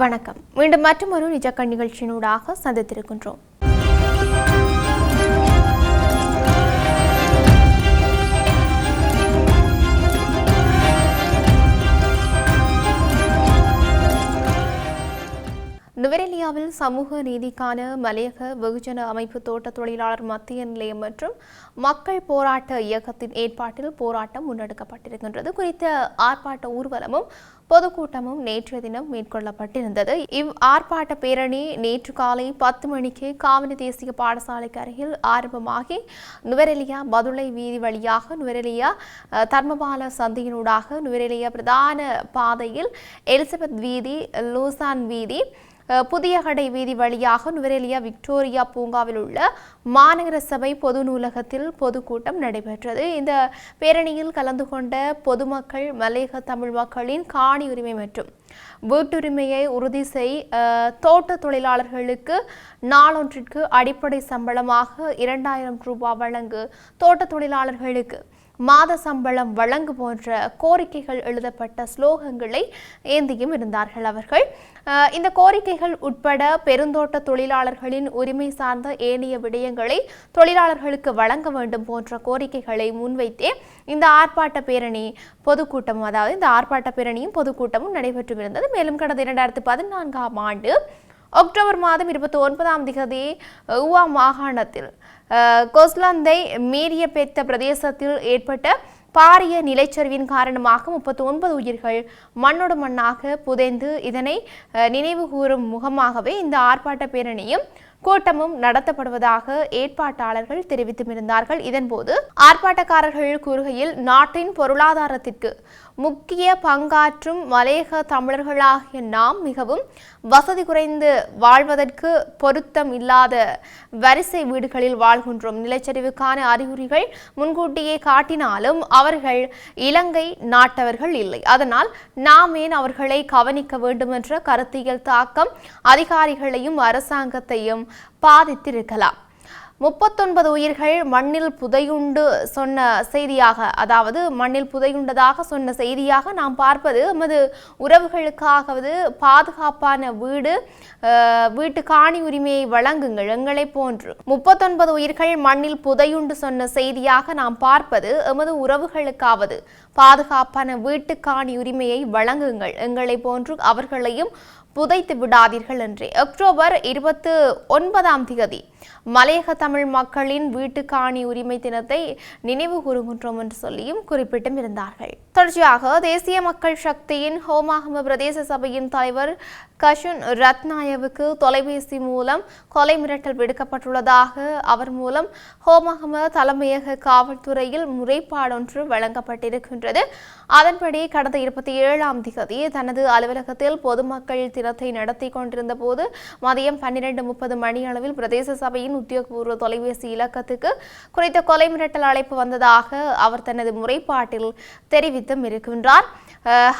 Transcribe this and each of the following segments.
வணக்கம். மீண்டும் மற்றொரு நிஜக்கண் நிகழ்ச்சியினூடாக சந்தித்திருக்கின்றோம். நுவரெலியாவில் சமூக நீதிக்கான மலையக வெகுஜன அமைப்பு தோட்ட தொழிலாளர் மத்திய நிலையம் மற்றும் மக்கள் போராட்ட இயக்கத்தின் ஏற்பாட்டில் போராட்டம் முன்னெடுக்கப்பட்டிருக்கின்றது. குறித்த ஆர்ப்பாட்ட ஊர்வலமும் பொதுக்கூட்டமும் நேற்றைய தினம் மேற்கொள்ளப்பட்டிருந்தது. ஆர்ப்பாட்ட பேரணி நேற்று காலை 10 மணிக்கு காவனி தேசிய பாடசாலைக்கு அருகில் ஆரம்பமாகி நுவரெலியா பதுளை வீதி வழியாக நுவரெலியா தர்மபால சந்தையினூடாக நுவரெலியா பிரதான பாதையில் எலிசபெத் வீதி, லூசான் வீதி, புதிய கடை வீதி வழியாக நுவரெலியா விக்டோரியா பூங்காவில் உள்ள மாநகர சபை பொது நூலகத்தில் பொதுக்கூட்டம் நடைபெற்றது. இந்த பேரணியில் கலந்து கொண்ட பொதுமக்கள் மலையக தமிழ் மக்களின் காணி உரிமை மற்றும் வீட்டுரிமையை உறுதி தோட்ட தொழிலாளர்களுக்கு நாளொன்றிற்கு அடிப்படை சம்பளமாக 2000 ரூபாய் வழங்கு, தோட்ட தொழிலாளர்களுக்கு மாத சம்பளம் வழங்கு போன்ற கோரிக்கைகள் எழுதப்பட்ட ஸ்லோகங்களை ஏந்தியும் இருந்தார்கள். அவர்கள் இந்த கோரிக்கைகள் உட்பட பெருந்தோட்ட தொழிலாளர்களின் உரிமை சார்ந்த ஏனைய விடயங்களை தொழிலாளர்களுக்கு வழங்க வேண்டும் போன்ற கோரிக்கைகளை முன்வைத்தே இந்த ஆர்ப்பாட்ட பேரணி பொதுக்கூட்டம், அதாவது இந்த ஆர்ப்பாட்ட பேரணியும் பொதுக்கூட்டமும் நடைபெற்று இருந்தது. மேலும் கடந்த 2014ஆம் ஆண்டு அக்டோபர் மாதம் 29ஆம் தேதி ஊவா மாகாணத்தில் கொஸ்லந்தை மீறிய பெத்த பிரதேசத்தில் ஏற்பட்ட பாரிய நிலச்சரிவின் காரணமாக 39 உயிர்கள் மண்ணோடு மண்ணாக புதைந்து இதனை நினைவு கூறும் முகமாகவே இந்த ஆர்ப்பாட்ட பேரணியும் கூட்டமும் நடத்தப்படுவதாக ஏற்பாட்டாளர்கள் தெரிவித்திருந்தார்கள். இதன்போது ஆர்ப்பாட்டக்காரர்கள் கூறுகையில், நாட்டின் பொருளாதாரத்திற்கு முக்கிய பங்காற்றும் மலையக தமிழர்களாகிய நாம் மிகவும் வசதி குறைந்து வாழ்வதற்கு பொருத்தம் இல்லாத வரிசை வீடுகளில் வாழ்கின்றோம். நிலச்சரிவுக்கான அறிகுறிகள் முன்கூட்டியே காட்டினாலும் அவர்கள் இலங்கை நாட்டவர்கள் இல்லை. அதனால் நாம் ஏன் அவர்களை கவனிக்க வேண்டும் என்ற கருத்தியல் தாக்கம் அதிகாரிகளையும் அரசாங்கத்தையும் பாதித்திருக்கலாம். 39 உயிர்கள் மண்ணில் புதையுண்டு சொன்ன செய்தியாக, அதாவது மண்ணில் புதையுண்டதாக சொன்ன செய்தியாக நாம் பார்ப்பது எமது உறவுகளுக்காகவது பாதுகாப்பான வீட்டு காணி உரிமையை வழங்குங்கள் எங்களை போன்று. 39 உயிர்கள் மண்ணில் புதையுண்டு சொன்ன செய்தியாக நாம் பார்ப்பது எமது உறவுகளுக்காவது பாதுகாப்பான வீட்டு காணி உரிமையை வழங்குங்கள் எங்களை போன்று அவர்களையும் புதைத்து விடாதீர்கள் என்றே அக்டோபர் 29ஆம் தேதி மலையக தமிழ் மக்களின் வீட்டு காணி உரிமை தினத்தை நினைவு கூறுகின்றோம் என்று சொல்லியும் குறிப்பிட்டும் இருந்தார்கள். தொடர்ச்சியாக தேசிய மக்கள் சக்தியின் ஹோமாகம பிரதேச சபையின் தலைவர் கஷுன் ரத்நாயவுக்கு தொலைபேசி மூலம் கொலை மிரட்டல் விடுக்கப்பட்டுள்ளதாக அவர் மூலம் ஹோமாகம தலைமையக காவல்துறையில் முறைப்பாடொன்று வழங்கப்பட்டிருக்கின்றது. அதன்படி கடந்த 27ஆம் தேதி தனது அலுவலகத்தில் பொதுமக்கள் தினத்தை நடத்தி கொண்டிருந்த போது மதியம் 12:30 மணியளவில் பிரதேச சபையின் உத்தியோகபூர்வ தொலைபேசி இலக்கத்துக்கு குறித்த கொலை மிரட்டல் அழைப்பு வந்ததாக அவர் தனது முறைப்பாட்டில் தெரிவித்தும் இருக்கின்றார்.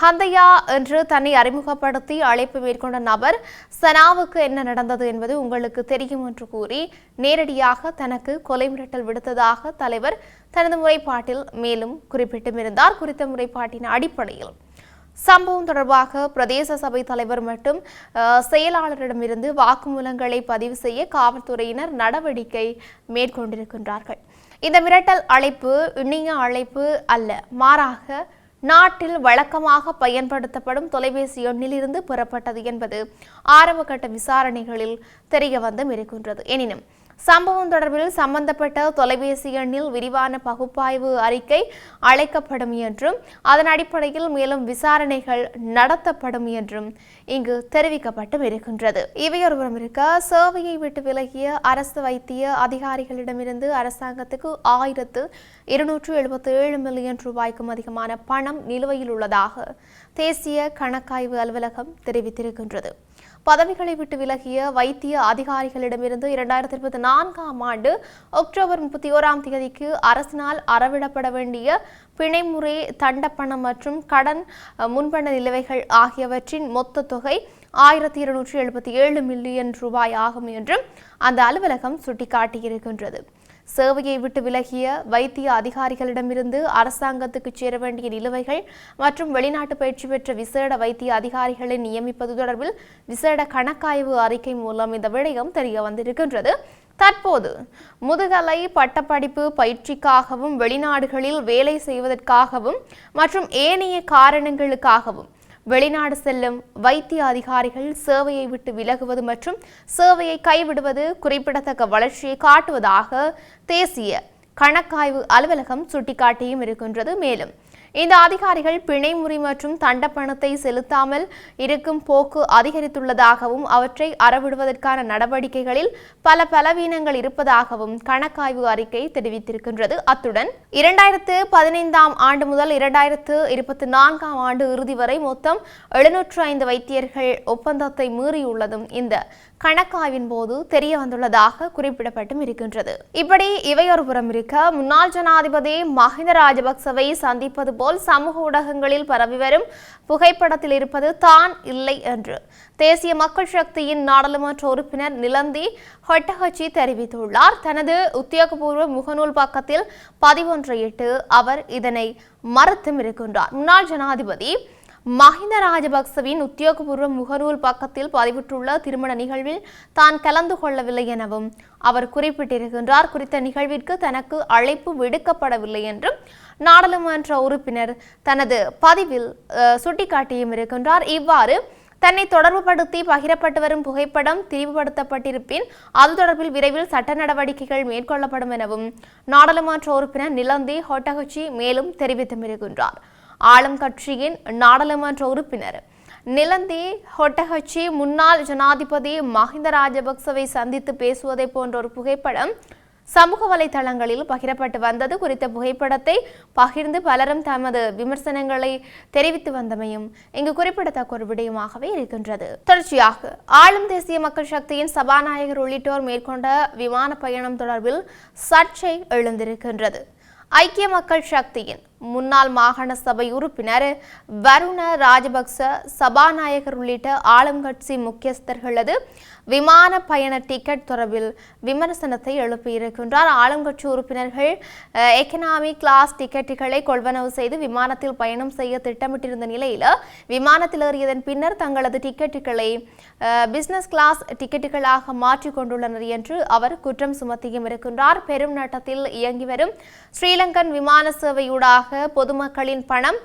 ஹந்தையா என்று தன்னை அறிமுகப்படுத்தி அழைப்பு மேற்கொண்ட நபர் சனாவுக்கு என்ன நடந்தது என்பது உங்களுக்கு தெரியும் என்று கூறி நேரடியாக தனக்கு கொலை மிரட்டல் விடுத்ததாக தலைவர் தனது முறைப்பாட்டில் மேலும் குறிப்பிட்டும் இருந்தார். குறித்த முறைப்பாட்டின் அடிப்படையில் சம்பவம் தொடர்பாக பிரதேச சபை தலைவர் மற்றும் செயலாளரிடமிருந்து வாக்குமூலங்களை பதிவு செய்ய காவல்துறையினர் நடவடிக்கை மேற்கொண்டிருக்கின்றார்கள். இந்த மிரட்டல் அழைப்பு இணைய அழைப்பு அல்ல, மாறாக நாட்டில் வழக்கமாக பயன்படுத்தப்படும் தொலைபேசி எண்ணிலிருந்து பெறப்பட்டது என்பது ஆரம்பகட்ட விசாரணைகளில் தெரிய வந்தும் இருக்கின்றது. எனினும் சம்பவம் தொடர்பில் சம்பந்தப்பட்ட தொலைபேசி எண்ணில் விரிவான பகுப்பாய்வு அறிக்கை அழைக்கப்படும் என்றும் அதன் அடிப்படையில் மேலும் விசாரணைகள் நடத்தப்படும் என்றும் இங்கு தெரிவிக்கப்பட்டும் இருக்கின்றது. இவையொருபுறம் இருக்க, சேவையை விட்டு விலகிய அரசு வைத்திய அதிகாரிகளிடமிருந்து அரசாங்கத்துக்கு 1277 மில்லியன் ரூபாய்க்கும் அதிகமான பணம் நிலுவையில் உள்ளதாக தேசிய கணக்காய்வு அலுவலகம் தெரிவித்திருக்கின்றது. பதவிகளை விட்டு விலகிய வைத்திய அதிகாரிகளிடமிருந்து 2024ஆம் ஆண்டு அக்டோபர் 31ஆம் தேதிக்கு அரசினால் அறவிடப்பட வேண்டிய பிணைமுறை தண்டப்பணம் மற்றும் கடன் முன்பண நிலுவைகள் ஆகியவற்றின் மொத்த தொகை 1277 மில்லியன் ரூபாய் ஆகும் என்றும் அந்த அலுவலகம் சுட்டிக்காட்டியிருக்கின்றது. சேவையை விட்டு விலகிய வைத்திய அதிகாரிகளிடமிருந்து அரசாங்கத்துக்கு சேர வேண்டிய நிலுவைகள் மற்றும் வெளிநாட்டு பயிற்சி பெற்ற விசேட வைத்திய அதிகாரிகளை நியமிப்பது தொடர்பில் விசேட கணக்காய்வு அறிக்கை மூலம் இந்த விடயம் தெரிய வந்திருக்கின்றது. தற்போது முதுகலை பட்டப்படிப்பு பயிற்சிக்காகவும் வெளிநாடுகளில் வேலை செய்வதற்காகவும் மற்றும் ஏனைய காரணங்களுக்காகவும் வெளிநாடு செல்லும் வைத்திய அதிகாரிகள் சேவையை விட்டு விலகுவது மற்றும் சேவையை கைவிடுவது குறிப்பிடத்தக்க வளர்ச்சியை காட்டுவதாக தேசிய கணக்காய்வு அலுவலகம் சுட்டிக்காட்டியும் இருக்கின்றது. மேலும் இந்த அதிகாரிகள் பிணைமுறி மற்றும் தண்டப்பணத்தை செலுத்தாமல் இருக்கும் போக்கு அதிகரித்துள்ளதாகவும் அவற்றை அறவிடுவதற்கான நடவடிக்கைகளில் பல பலவீனங்கள் இருப்பதாகவும் கணக்காய்வு அறிக்கை தெரிவித்திருக்கின்றது. அத்துடன் 2015 ஆண்டு முதல் 2024 ஆண்டு இறுதி வரை மொத்தம் 705 வைத்தியர்கள் ஒப்பந்தத்தை மீறியுள்ளதும் இந்த கணக்காய்வின் போது தெரிய வந்துள்ளதாக குறிப்பிடப்பட்டும் இருக்கின்றது. இப்படி இவையொரு புறம் இருக்க, முன்னாள் ஜனாதிபதி மஹிந்த ராஜபக்சவை சந்திப்பது போல் சமூக ஊடகங்களில் பரவி வரும் புகைப்படத்தில் இருப்பது தான் இல்லை என்று தேசிய மக்கள் சக்தியின் நாடாளுமன்ற உறுப்பினர் நிலந்தி ஹொட்டஹச்சி தெரிவித்துள்ளார். தனது உத்தியோகபூர்வ முகநூல் பக்கத்தில் பதிவொன்றையிட்டு அவர் இதனை மறுத்தும் இருக்கின்றார். முன்னாள் ஜனாதிபதி மஹிந்த ராஜபக்சவின் உத்தியோகபூர்வ முகநூல் பக்கத்தில் பதிவிட்டுள்ள திருமண நிகழ்வில் தான் கலந்து கொள்ளவில்லை எனவும் அவர் குறிப்பிட்டிருக்கின்றார். குறித்த நிகழ்விற்கு தனக்கு அழைப்பு விடுக்கப்படவில்லை என்றும் நாடாளுமன்ற உறுப்பினர் தனது பதிவில் சுட்டிக்காட்டியும் இருக்கின்றார். இவ்வாறு தன்னை தொடர்புபடுத்தி பகிரப்பட்டு வரும் புகைப்படம் திரிவுபடுத்தப்பட்டிருப்பின் அது தொடர்பில் விரைவில் சட்ட நடவடிக்கைகள் மேற்கொள்ளப்படும் எனவும் நாடாளுமன்ற உறுப்பினர் நிலந்தி ஹொட்டஹச்சி மேலும் தெரிவித்தும் இருக்கின்றார். ஆளும் கட்சியின் நாடாளுமன்ற உறுப்பினர் நிலந்தி ஹொட்டஹச்சி முன்னாள் ஜனாதிபதி மஹிந்த ராஜபக்சவை சந்தித்து பேசுவதை போன்ற ஒரு புகைப்படம் சமூக வலைதளங்களில் பகிரப்பட்டு வந்தது. குறித்த புகைப்படத்தை பகிர்ந்து பலரும் தமது விமர்சனங்களை தெரிவித்து வந்தமையும் இங்கு குறிப்பிடத்தக்க ஒரு விடயமாகவே இருக்கின்றது. தொடர்ச்சியாக ஆளும் தேசிய மக்கள் சக்தியின் சபாநாயகர் உள்ளிட்டோர் மேற்கொண்ட விமான பயணம் தொடர்பில் சர்ச்சை எழுந்திருக்கின்றது. ஐக்கிய மக்கள் சக்தியின் முன்னாள் மாகாண சபை உறுப்பினர் வருண ராஜபக்ச சபாநாயகர் உள்ளிட்ட ஆளும் கட்சி முக்கியஸ்தர்களது விமான பயண டிக்கெட் தொடர்பில் விமர்சனத்தை எழுப்பியிருக்கின்றார். ஆளும் கட்சி உறுப்பினர்கள் எக்கனாமி கிளாஸ் டிக்கெட்டுகளை கொள்வனவு செய்து விமானத்தில் பயணம் செய்ய திட்டமிட்டிருந்த நிலையில் விமானத்தில் ஏறியதன் பின்னர் தங்களது டிக்கெட்டுகளை பிசினஸ் கிளாஸ் டிக்கெட்டுகளாக மாற்றிக் கொண்டுள்ளனர் என்று அவர் குற்றம் சுமத்தியும் இருக்கின்றார். பெரும் நட்டத்தில் இயங்கி வரும் ஸ்ரீலங்கன் விமான சேவையூடாக பொதுமக்களின் பணம்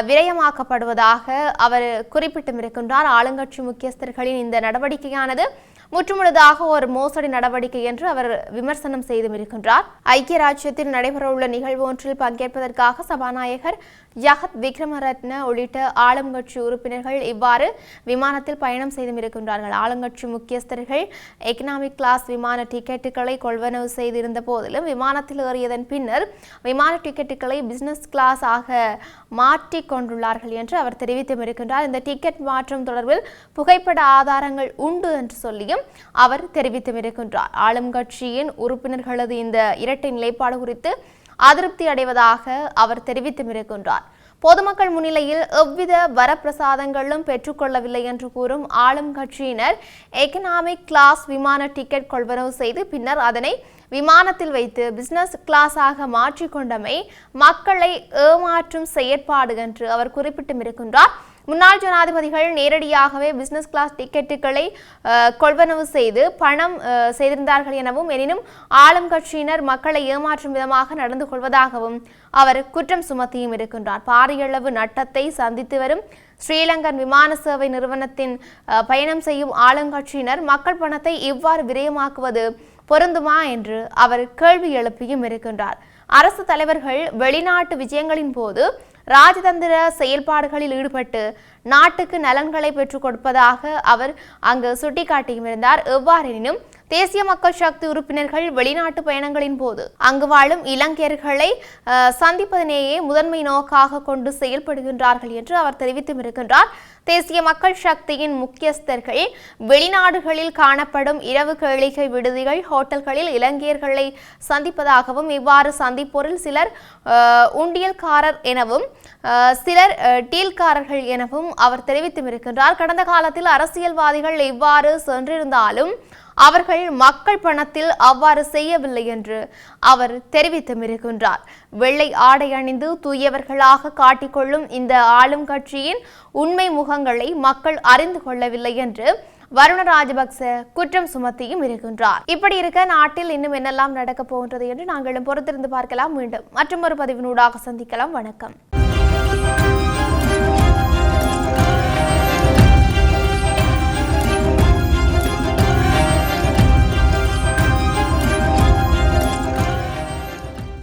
விரயமாக்கப்படுவதாக அவர் குறிப்பிட்டும் இருக்கின்றார். ஆளுங்கட்சி முக்கியஸ்தர்களின் இந்த நடவடிக்கையானது முற்றுமுழுதாக ஒரு மோசடி நடவடிக்கை என்று அவர் விமர்சனம் செய்தும் இருக்கின்றார். ஐக்கிய ராஜ்யத்தில் நடைபெறவுள்ள நிகழ்வு ஒன்றில் பங்கேற்பதற்காக சபாநாயகர் யகத் விக்ரமரத்ன உள்ளிட்ட ஆளும் கட்சி உறுப்பினர்கள் இவ்வாறு விமானத்தில் பயணம் செய்தும் இருக்கின்றார்கள். ஆளுங்கட்சி முக்கியஸ்தர்கள் எக்கனாமிக் கிளாஸ் விமான டிக்கெட்டுகளை கொள்வனவு செய்திருந்த போதிலும் விமானத்தில் ஏறியதன் பின்னர் விமான டிக்கெட்டுகளை பிசினஸ் கிளாஸ் ஆக மாற்றிக் கொண்டுள்ளார்கள் என்று அவர் தெரிவித்தும் இருக்கின்றார். இந்த டிக்கெட் மாற்றம் தொடர்பில் புகைப்பட ஆதாரங்கள் உண்டு என்று சொல்லியும் அவர் தெரிவித்தும் இருக்கின்றார். ஆளும் கட்சியின் உறுப்பினர்களது இந்த இரட்டை நிலைப்பாடு குறித்து அதிருப்தி அடைவதாக அவர் தெரிவித்தும் இருக்கின்றார். பொதுமக்கள் முன்னிலையில் எவ்வித வரப்பிரசாதங்களும் பெற்றுக்கொள்ளவில்லை என்று கூறும் ஆளும் கட்சியினர் எக்கனாமிக் கிளாஸ் விமான டிக்கெட் கொள்வனவு செய்து பின்னர் அதனை விமானத்தில் வைத்து பிசினஸ் கிளாஸாக மாற்றிக்கொண்டமை மக்களை ஏமாற்றும் செயற்பாடு என்று அவர் குறிப்பிட்டும் இருக்கின்றார். முன்னாள் ஜனாதிபதிகள் நேரடியாகவே பிசினஸ் கிளாஸ் டிக்கெட்டுகளை கொள்வனவு செய்து பணம் செய்திருந்தார்கள் எனவும், எனினும் ஆளும் கட்சியினர் மக்களை ஏமாற்றும் விதமாக நடந்து கொள்வதாகவும் அவர் குற்றம் சுமத்தியும் இருக்கின்றார். பாரியளவு நட்டத்தை சந்தித்து வரும் ஸ்ரீலங்கன் விமான சேவை நிறுவனத்தின் பயணம் செய்யும் ஆளுங்கட்சியினர் மக்கள் பணத்தை இவ்வாறு விரயமாக்குவது பொருந்துமா என்று அவர் கேள்வி எழுப்பியும் இருக்கின்றார். அரசு தலைவர்கள் வெளிநாட்டு விஜயங்களின் போது ராஜதந்திர செயல்பாடுகளில் ஈடுபட்டு நாட்டுக்கு நலன்களை பெற்றுக் கொடுப்பதாக அவர் அங்கு சுட்டிக்காட்டியும் இருந்தார். எவ்வாறெனினும் தேசிய மக்கள் சக்தி உறுப்பினர்கள் வெளிநாட்டு பயணங்களின் போது அங்கு வாழும் இலங்கையர்களை சந்திப்பதனையே முதன்மை நோக்காக கொண்டு செயல்படுகின்றார்கள் என்று அவர் தெரிவித்தும் இருக்கின்றார். தேசிய மக்கள் சக்தியின் முக்கியஸ்தர்கள் வெளிநாடுகளில் காணப்படும் இரவு கேளிக்கை விடுதிகள், ஹோட்டல்களில் இலங்கையர்களை சந்திப்பதாகவும், இவ்வாறு சந்திப்போரில் சிலர் உண்டியல்காரர் எனவும் சிலர் டீல்காரர்கள் எனவும் அவர் தெரிவித்தும் இருக்கின்றார். கடந்த காலத்தில் அரசியல்வாதிகள் இவ்வாறு சென்றிருந்தாலும் அவர்கள் மக்கள் பணத்தில் அவ்வாறு செய்யவில்லை என்று அவர் தெரிவித்தும் இருக்கின்றார். வெள்ளை ஆடை அணிந்து தூயவர்களாக காட்டிக்கொள்ளும் இந்த ஆளும் கட்சியின் உண்மை முகங்களை மக்கள் அறிந்து கொள்ளவில்லை என்று வருண ராஜபக்ச குற்றம் சுமத்தியும் இருக்கின்றார். இப்படி இருக்க நாட்டில் இன்னும் என்னெல்லாம் நடக்கப் போகின்றது என்று நாங்களும் பொறுத்திருந்து பார்க்கலாம். மீண்டும் மற்றொரு பதிவினூடாக சந்திக்கலாம். வணக்கம்.